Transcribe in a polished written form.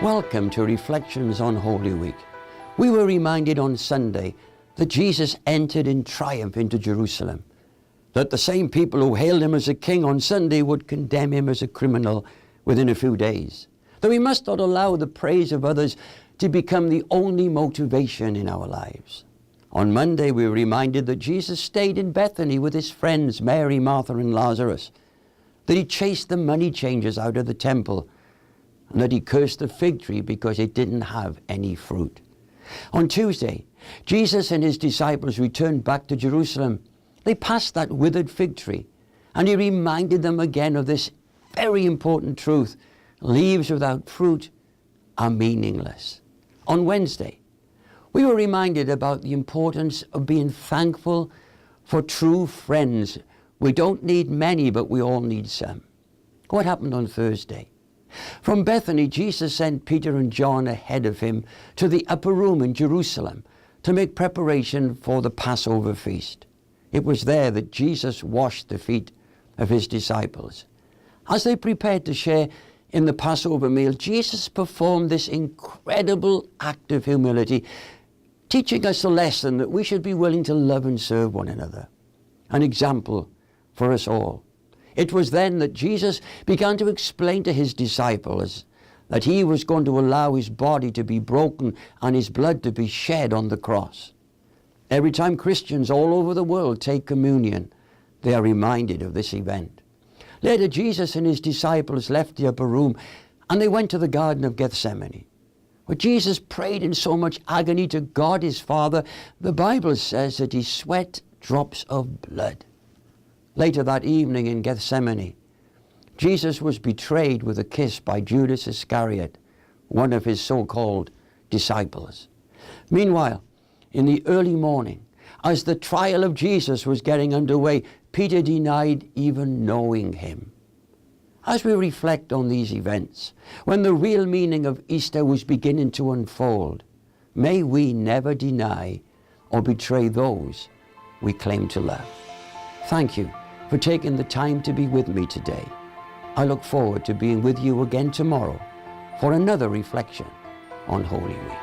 Welcome to Reflections on Holy Week. We were reminded on Sunday that Jesus entered in triumph into Jerusalem, that the same people who hailed him as a king on Sunday would condemn him as a criminal within a few days, that we must not allow the praise of others to become the only motivation in our lives. On Monday, we were reminded that Jesus stayed in Bethany with his friends Mary, Martha, and Lazarus, that he chased the money changers out of the temple, and that he cursed the fig tree because it didn't have any fruit. On Tuesday, Jesus and his disciples returned back to Jerusalem. They passed that withered fig tree, and he reminded them again of this very important truth: leaves without fruit are meaningless. On Wednesday, we were reminded about the importance of being thankful for true friends. We don't need many, but we all need some. What happened on Thursday? From Bethany, Jesus sent Peter and John ahead of him to the upper room in Jerusalem to make preparation for the Passover feast. It was there that Jesus washed the feet of his disciples. As they prepared to share in the Passover meal, Jesus performed this incredible act of humility, teaching us a lesson that we should be willing to love and serve one another, an example for us all. It was then that Jesus began to explain to his disciples that he was going to allow his body to be broken and his blood to be shed on the cross. Every time Christians all over the world take communion, they are reminded of this event. Later, Jesus and his disciples left the upper room and they went to the Garden of Gethsemane, where Jesus prayed in so much agony to God his Father. The Bible says that he sweat drops of blood. Later that evening in Gethsemane, Jesus was betrayed with a kiss by Judas Iscariot, one of his so-called disciples. Meanwhile, in the early morning, as the trial of Jesus was getting underway, Peter denied even knowing him. As we reflect on these events, when the real meaning of Easter was beginning to unfold, may we never deny or betray those we claim to love. Thank you for taking the time to be with me today. I look forward to being with you again tomorrow for another reflection on Holy Week.